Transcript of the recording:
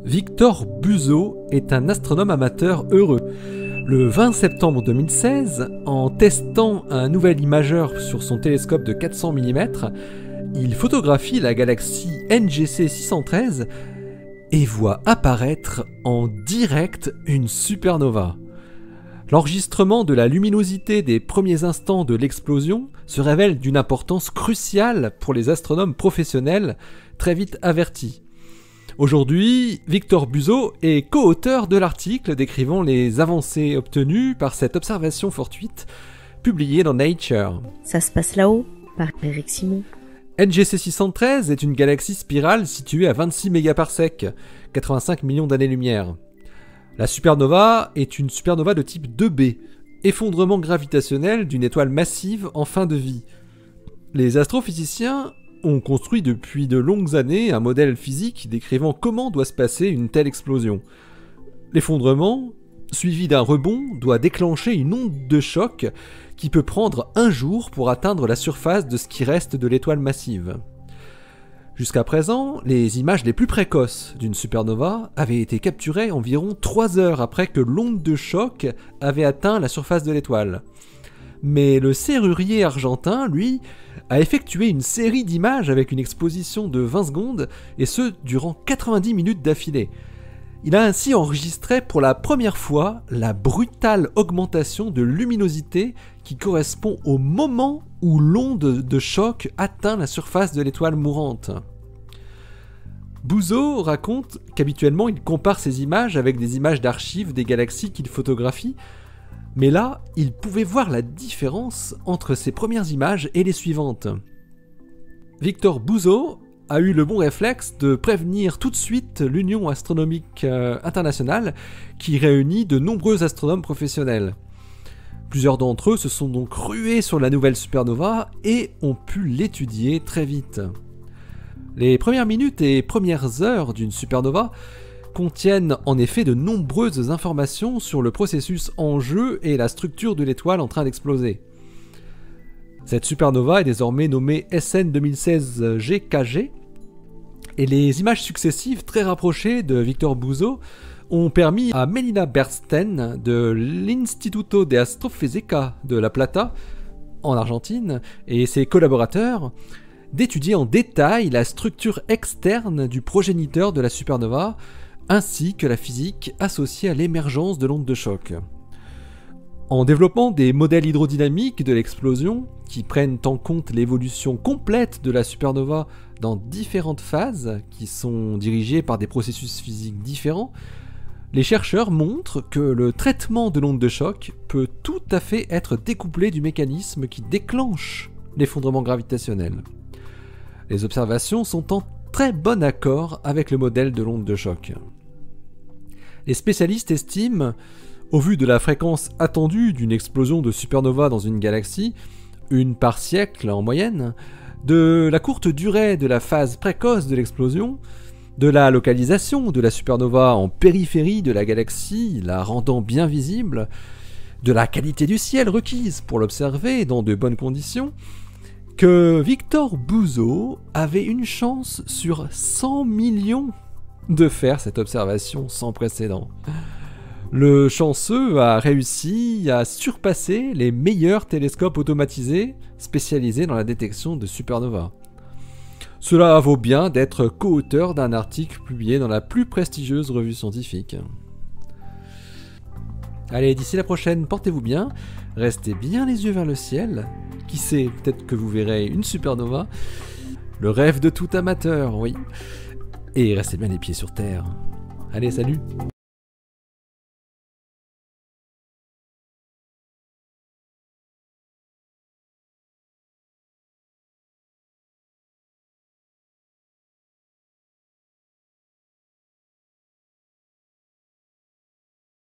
Victor Buseau est un astronome amateur heureux. Le 20 septembre 2016, en testant un nouvel imageur sur son télescope de 400 mm, il photographie la galaxie NGC 613 et voit apparaître en direct une supernova. L'enregistrement de la luminosité des premiers instants de l'explosion se révèle d'une importance cruciale pour les astronomes professionnels, très vite avertis. Aujourd'hui, Victor Buseau est co-auteur de l'article décrivant les avancées obtenues par cette observation fortuite, publiée dans Nature. Ça se passe là-haut, par Eric Simon. NGC 613 est une galaxie spirale située à 26 mégaparsecs, 85 millions d'années-lumière. La supernova est une supernova de type 2b, effondrement gravitationnel d'une étoile massive en fin de vie. Les astrophysiciens ont construit depuis de longues années un modèle physique décrivant comment doit se passer une telle explosion. L'effondrement, suivi d'un rebond, doit déclencher une onde de choc qui peut prendre 1 jour pour atteindre la surface de ce qui reste de l'étoile massive. Jusqu'à présent, les images les plus précoces d'une supernova avaient été capturées environ 3 heures après que l'onde de choc avait atteint la surface de l'étoile. Mais le serrurier argentin, lui, a effectué une série d'images avec une exposition de 20 secondes, et ce, durant 90 minutes d'affilée. Il a ainsi enregistré pour la première fois la brutale augmentation de luminosité qui correspond au moment où l'onde de choc atteint la surface de l'étoile mourante. Buseau raconte qu'habituellement il compare ces images avec des images d'archives des galaxies qu'il photographie, mais là, il pouvait voir la différence entre ces premières images et les suivantes. Victor Buseau a eu le bon réflexe de prévenir tout de suite l'Union astronomique internationale qui réunit de nombreux astronomes professionnels. Plusieurs d'entre eux se sont donc rués sur la nouvelle supernova et ont pu l'étudier très vite. Les premières minutes et premières heures d'une supernova contiennent en effet de nombreuses informations sur le processus en jeu et la structure de l'étoile en train d'exploser. Cette supernova est désormais nommée SN 2016 GKG, et les images successives très rapprochées de Victor Buseau ont permis à Melina Bernstein de l'Instituto de Astrofísica de La Plata, en Argentine, et ses collaborateurs d'étudier en détail la structure externe du progéniteur de la supernova, ainsi que la physique associée à l'émergence de l'onde de choc. En développant des modèles hydrodynamiques de l'explosion, qui prennent en compte l'évolution complète de la supernova dans différentes phases, qui sont dirigées par des processus physiques différents, les chercheurs montrent que le traitement de l'onde de choc peut tout à fait être découplé du mécanisme qui déclenche l'effondrement gravitationnel. Les observations sont en très bon accord avec le modèle de l'onde de choc. Les spécialistes estiment, au vu de la fréquence attendue d'une explosion de supernova dans une galaxie, 1 par siècle en moyenne, de la courte durée de la phase précoce de l'explosion, de la localisation de la supernova en périphérie de la galaxie, la rendant bien visible, de la qualité du ciel requise pour l'observer dans de bonnes conditions, que Victor Buseau avait une chance sur 100 millions de faire cette observation sans précédent. Le chanceux a réussi à surpasser les meilleurs télescopes automatisés spécialisés dans la détection de supernovas. Cela vaut bien d'être co-auteur d'un article publié dans la plus prestigieuse revue scientifique. Allez, d'ici la prochaine, portez-vous bien, restez bien les yeux vers le ciel. Qui sait, peut-être que vous verrez une supernova. Le rêve de tout amateur, oui. Et restez bien les pieds sur terre. Allez, salut!